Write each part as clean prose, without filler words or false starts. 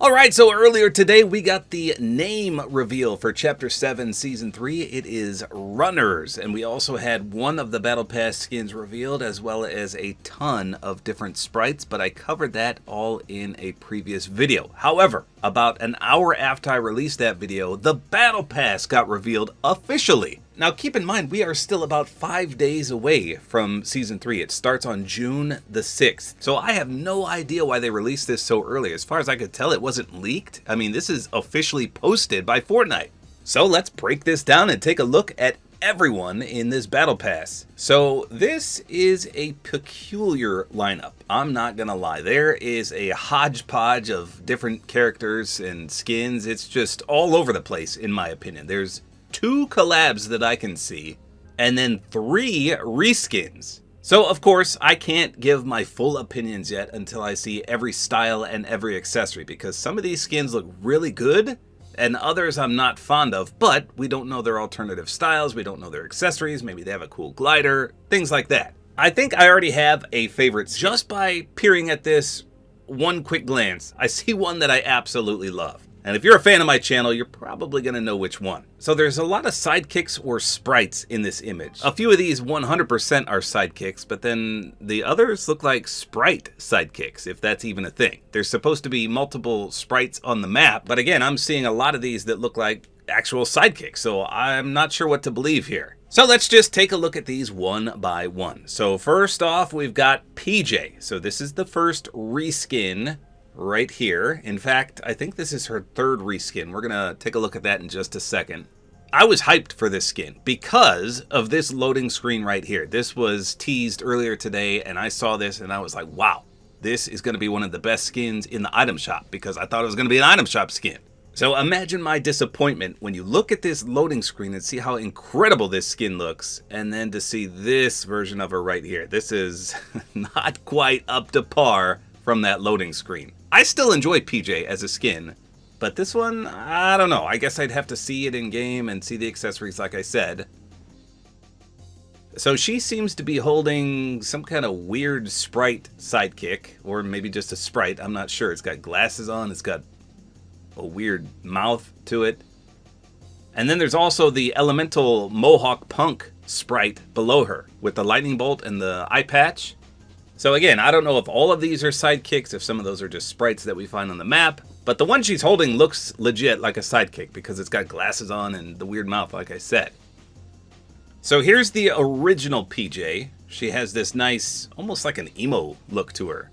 Alright, so earlier today we got the name reveal for Chapter 7, Season 3. It is Runners, and we also had one of the Battle Pass skins revealed, as well as a ton of different sprites, but I covered that all in a previous video. However, about an hour after I released that video, the Battle Pass got revealed officially. Now keep in mind, we are still about 5 days away from Season 3. It starts on June the 6th. So I have no idea why they released this so early. As far as I could tell, it wasn't leaked. I mean, this is officially posted by Fortnite. So let's break this down and take a look at everyone in this Battle Pass. So this is a peculiar lineup. I'm not gonna lie. There is a hodgepodge of different characters and skins. It's just all over the place, in my opinion. There's 2 collabs that I can see, and then 3 reskins. So of course, I can't give my full opinions yet until I see every style and every accessory, because some of these skins look really good, and others I'm not fond of, but we don't know their alternative styles, we don't know their accessories, maybe they have a cool glider, things like that. I think I already have a favorite just by peering at this one quick glance. I see one that I absolutely love. And if you're a fan of my channel, you're probably going to know which one. So there's a lot of sidekicks or sprites in this image. A few of these 100% are sidekicks, but then the others look like sprite sidekicks, if that's even a thing. There's supposed to be multiple sprites on the map, but again, I'm seeing a lot of these that look like actual sidekicks, so I'm not sure what to believe here. So let's just take a look at these one by one. So first off, we've got PJ. So this is the first reskin right here. In fact, I think this is her 3rd reskin. We're gonna take a look at that in just a second. I was hyped for this skin because of this loading screen right here. This was teased earlier today, and I saw this and I was like, wow, this is gonna be one of the best skins in the item shop, because I thought it was gonna be an item shop skin. So imagine my disappointment when you look at this loading screen and see how incredible this skin looks, and then to see this version of her right here. This is not quite up to par from that loading screen. I still enjoy PJ as a skin, but this one, I don't know. I guess I'd have to see it in game and see the accessories like I said. So she seems to be holding some kind of weird sprite sidekick, or maybe just a sprite, I'm not sure. It's got glasses on, it's got a weird mouth to it. And then there's also the elemental Mohawk Punk sprite below her with the lightning bolt and the eye patch. So again, I don't know if all of these are sidekicks, if some of those are just sprites that we find on the map, but the one she's holding looks legit like a sidekick because it's got glasses on and the weird mouth, like I said. So here's the original PJ. She has this nice, almost like an emo look to her.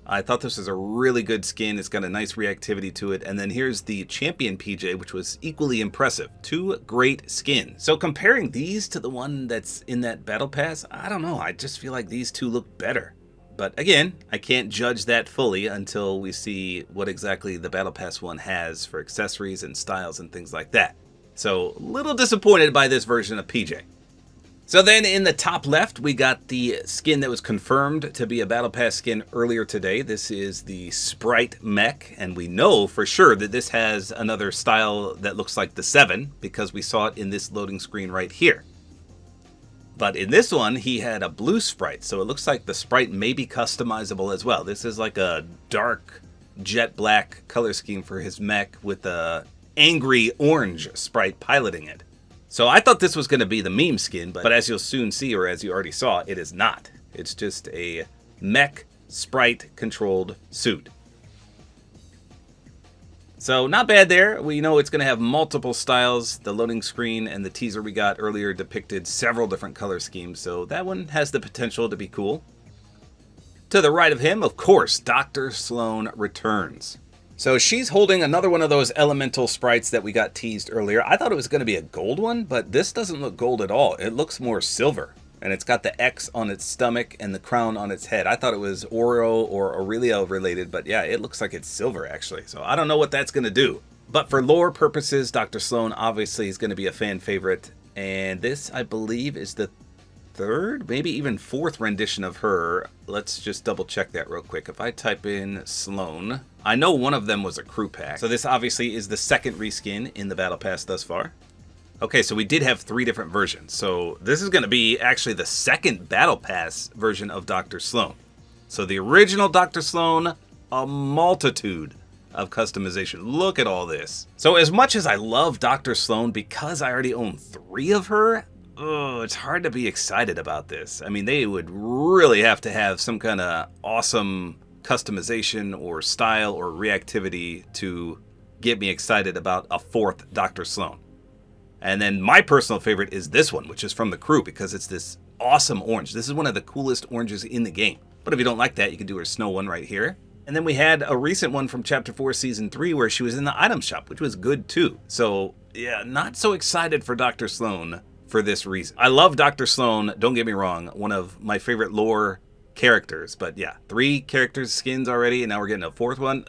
I thought this was a really good skin. It's got a nice reactivity to it. And then here's the champion PJ, which was equally impressive. 2 great skins. So comparing these to the one that's in that Battle Pass, I don't know. I just feel like these 2 look better. But again, I can't judge that fully until we see what exactly the Battle Pass one has for accessories and styles and things like that. So, a little disappointed by this version of PJ. So then in the top left, we got the skin that was confirmed to be a Battle Pass skin earlier today. This is the Sprite Mech, and we know for sure that this has another style that looks like the 7 because we saw it in this loading screen right here. But in this one, he had a blue sprite, so it looks like the sprite may be customizable as well. This is like a dark jet black color scheme for his mech with a angry orange sprite piloting it. So I thought this was going to be the meme skin, but as you'll soon see, or as you already saw, it is not. It's just a mech sprite controlled suit. So not bad there. We know it's going to have multiple styles. The loading screen and the teaser we got earlier depicted several different color schemes, so that one has the potential to be cool. To the right of him, of course, Dr. Slone returns. So she's holding another one of those elemental sprites that we got teased earlier. I thought it was going to be a gold one, but this doesn't look gold at all. It looks more silver. And it's got the X on its stomach and the crown on its head. I thought it was Oro or Aurelio related, but yeah, it looks like it's silver actually. So I don't know what that's going to do. But for lore purposes, Dr. Slone obviously is going to be a fan favorite. And this, I believe, is the 3rd, maybe even 4th rendition of her. Let's just double check that real quick. If I type in Slone, I know one of them was a crew pack. So this obviously is the 2nd reskin in the Battle Pass thus far. Okay, so we did have 3 different versions. So this is going to be actually the 2nd Battle Pass version of Dr. Slone. So the original Dr. Slone, a multitude of customization. Look at all this. So as much as I love Dr. Slone, because I already own 3 of her, it's hard to be excited about this. I mean, they would really have to have some kind of awesome customization or style or reactivity to get me excited about a 4th Dr. Slone. And then my personal favorite is this one, which is from the crew, because it's this awesome orange. This is one of the coolest oranges in the game. But if you don't like that, you can do her snow one right here. And then we had a recent one from Chapter 4, Season 3, where she was in the item shop, which was good too. So, yeah, not so excited for Dr. Slone for this reason. I love Dr. Slone, don't get me wrong, one of my favorite lore characters. But yeah, 3 characters skins already, and now we're getting a 4th one.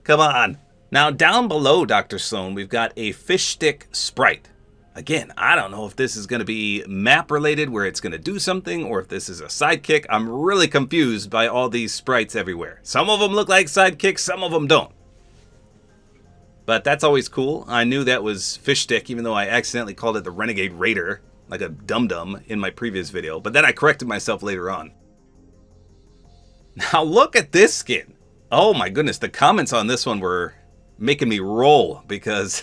Come on. Now, down below Dr. Slone, we've got a fish stick sprite. Again, I don't know if this is going to be map related where it's going to do something or if this is a sidekick. I'm really confused by all these sprites everywhere. Some of them look like sidekicks, some of them don't. But that's always cool. I knew that was fish stick, even though I accidentally called it the Renegade Raider, like a dum-dum in my previous video. But then I corrected myself later on. Now look at this skin. Oh my goodness, the comments on this one were making me roll because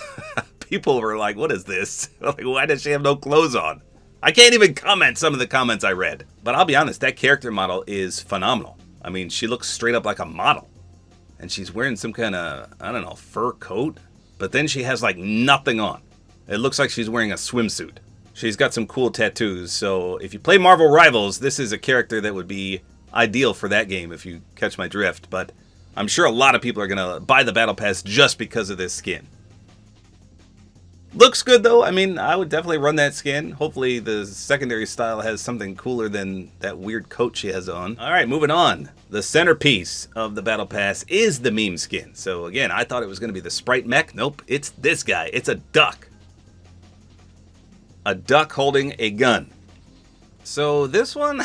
people were like, what is this? Like, why does she have no clothes on? I can't even comment some of the comments I read. But I'll be honest, that character model is phenomenal. I mean, she looks straight up like a model. And she's wearing some kind of, I don't know, fur coat. But then she has like nothing on. It looks like she's wearing a swimsuit. She's got some cool tattoos. So if you play Marvel Rivals, this is a character that would be ideal for that game if you catch my drift. But I'm sure a lot of people are going to buy the Battle Pass just because of this skin. Looks good though. I mean, I would definitely run that skin. Hopefully the secondary style has something cooler than that weird coat she has on. All right, moving on. The centerpiece of the Battle Pass is the meme skin. So again, I thought it was going to be the sprite mech. Nope, it's this guy. It's a duck. A duck holding a gun. So this one,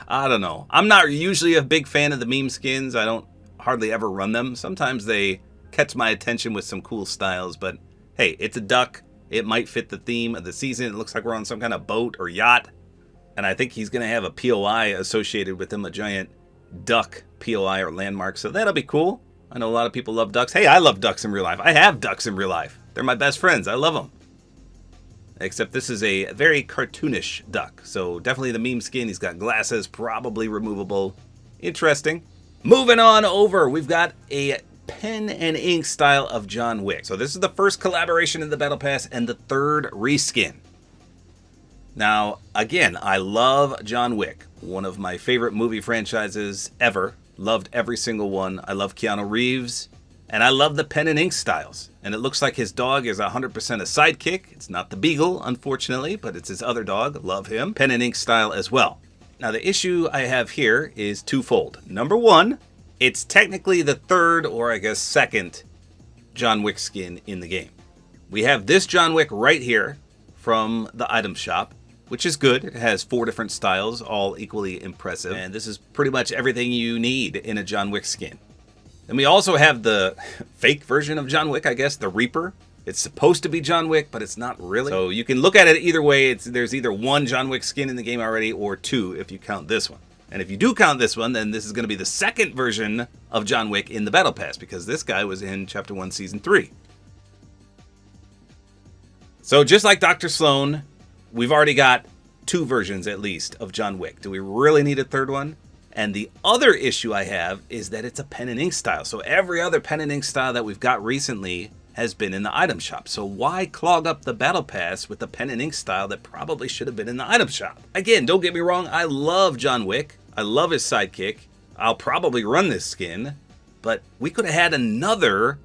I don't know. I'm not usually a big fan of the meme skins. I don't hardly ever run them. Sometimes they catch my attention with some cool styles, but hey, it's a duck. It might fit the theme of the season. It looks like we're on some kind of boat or yacht. And I think he's going to have a POI associated with him, a giant duck POI or landmark. So that'll be cool. I know a lot of people love ducks. Hey, I love ducks in real life. I have ducks in real life. They're my best friends. I love them. Except this is a very cartoonish duck. So definitely the meme skin. He's got glasses, probably removable. Interesting. Moving on over, we've got a pen and ink style of John Wick. So this is the first collaboration in the Battle Pass and the 3rd reskin. Now, again, I love John Wick. One of my favorite movie franchises ever. Loved every single one. I love Keanu Reeves. And I love the pen and ink styles. And it looks like his dog is 100% a sidekick. It's not the Beagle, unfortunately, but it's his other dog. Love him. Pen and ink style as well. Now, the issue I have here is twofold. Number one, it's technically the 3rd, or I guess 2nd, John Wick skin in the game. We have this John Wick right here from the item shop, which is good. It has 4 different styles, all equally impressive. And this is pretty much everything you need in a John Wick skin. Then we also have the fake version of John Wick, I guess, the Reaper. It's supposed to be John Wick, but it's not really. So you can look at it either way. There's either 1 John Wick skin in the game already, or 2 if you count this one. And if you do count this one, then this is going to be the 2nd version of John Wick in the Battle Pass, because this guy was in Chapter 1, Season 3. So just like Dr. Slone, we've already got 2 versions at least of John Wick. Do we really need a 3rd one? And the other issue I have is that it's a pen and ink style. So every other pen and ink style that we've got recently has been in the item shop. So why clog up the Battle Pass with the pen and ink style that probably should have been in the item shop? Again, don't get me wrong, I love John Wick. I love his sidekick. I'll probably run this skin, but we could have had another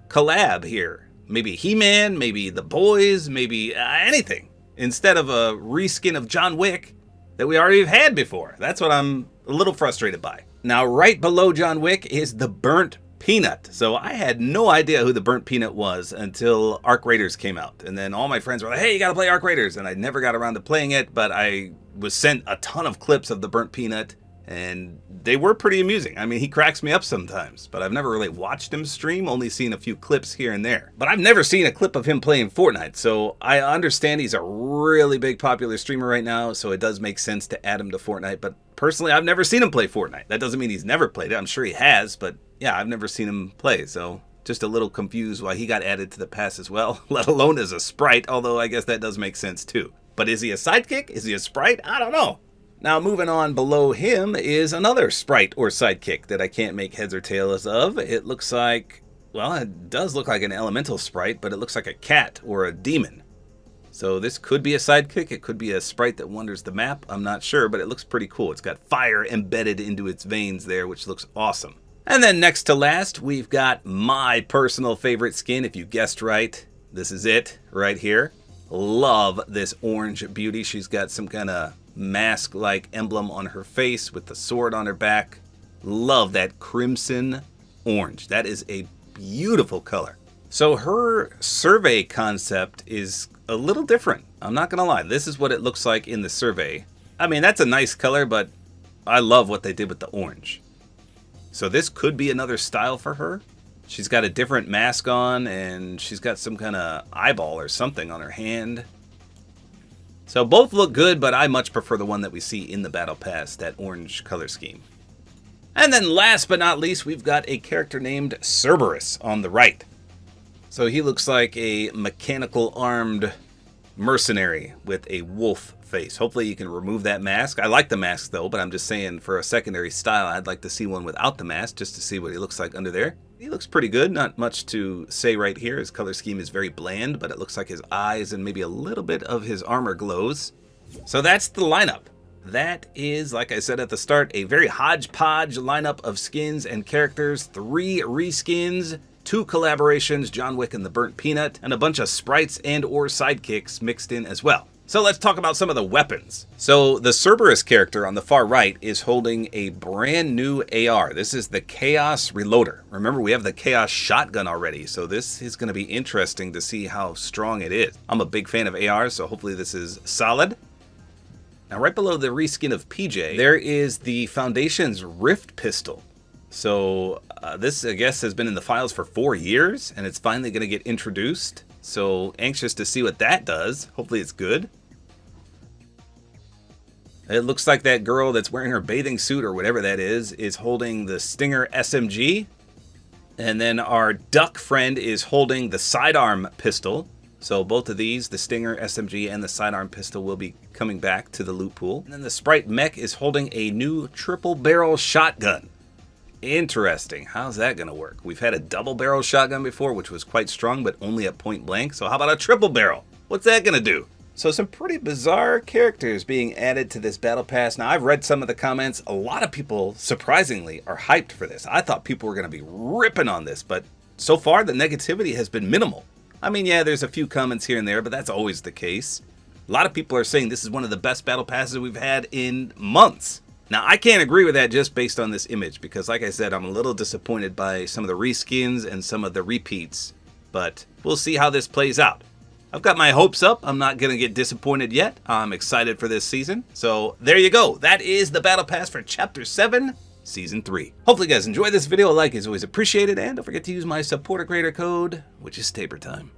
collab here. Maybe He-Man, maybe the boys, maybe anything. Instead of a reskin of John Wick that we already have had before. That's what I'm a little frustrated by. Now, right below John Wick is the Burnt Peanut. So I had no idea who the Burnt Peanut was until Arc Raiders came out. And then all my friends were like, hey, you gotta play Arc Raiders. And I never got around to playing it, but I was sent a ton of clips of the Burnt Peanut, and they were pretty amusing. I mean, he cracks me up sometimes, but I've never really watched him stream, only seen a few clips here and there. But I've never seen a clip of him playing Fortnite, so I understand he's a really big popular streamer right now, so it does make sense to add him to Fortnite. But personally, I've never seen him play Fortnite. That doesn't mean he's never played it. I'm sure he has, but yeah, I've never seen him play, so Just a little confused why he got added to the pass as well, let alone as a sprite, although I guess that does make sense too. But is he a sidekick? Is he a sprite? I don't know. Now moving on below him is another sprite or sidekick that I can't make heads or tails of. It looks like, well, it does look like an elemental sprite, but it looks like a cat or a demon. So this could be a sidekick. It could be a sprite that wanders the map. I'm not sure, but it looks pretty cool. It's got fire embedded into its veins there, which looks awesome. And then next to last, we've got my personal favorite skin. If you guessed right, this is it right here. Love this orange beauty. She's got some kind of mask-like emblem on her face with the sword on her back. Love that crimson orange. That is a beautiful color. So her survey concept is a little different. I'm not gonna lie. This is what it looks like in the survey. I mean, that's a nice color, but I love what they did with the orange. So this could be another style for her. She's got a different mask on, and she's got some kind of eyeball or something on her hand. So both look good, but I much prefer the one that we see in the Battle Pass, that orange color scheme. And then last but not least, we've got a character named Cerberus on the right. So he looks like a mechanical armed mercenary with a wolf face. Hopefully you can remove that mask. I like the mask though, but I'm just saying for a secondary style, I'd like to see one without the mask just to see what he looks like under there. He looks pretty good. Not much to say right here. His color scheme is very bland, but it looks like his eyes and maybe a little bit of his armor glows. So that's the lineup. That is, like I said at the start, a very hodgepodge lineup of skins and characters. 3 reskins, 2 collaborations, John Wick and the Burnt Peanut, and a bunch of sprites and or sidekicks mixed in as well. So let's talk about some of the weapons. So the Cerberus character on the far right is holding a brand new AR. This is the Chaos Reloader. Remember, we have the Chaos Shotgun already, so this is going to be interesting to see how strong it is. I'm a big fan of ARs, so hopefully this is solid. Now right below the reskin of PJ, there is the Foundation's Rift Pistol. So this, I guess, has been in the files for 4 years, and it's finally going to get introduced. So anxious to see what that does. Hopefully it's good. It looks like that girl that's wearing her bathing suit or whatever that is holding the Stinger SMG. And then our duck friend is holding the sidearm pistol. So both of these, the Stinger SMG and the sidearm pistol, will be coming back to the loot pool. And then the sprite mech is holding a new triple barrel shotgun. Interesting. How's that going to work? We've had a double barrel shotgun before, which was quite strong, but only at point blank. So how about a triple barrel? What's that going to do? So some pretty bizarre characters being added to this battle pass. Now, I've read some of the comments. A lot of people, surprisingly, are hyped for this. I thought people were going to be ripping on this, but so far the negativity has been minimal. I mean, yeah, there's a few comments here and there, but that's always the case. A lot of people are saying this is one of the best battle passes we've had in months. Now, I can't agree with that just based on this image, because like I said, I'm a little disappointed by some of the reskins and some of the repeats, but we'll see how this plays out. I've got my hopes up. I'm not going to get disappointed yet. I'm excited for this season. So there you go. That is the Battle Pass for Chapter 7, Season 3. Hopefully you guys enjoyed this video. A like is always appreciated, and don't forget to use my Support-A-Creator Code, which is tabortime.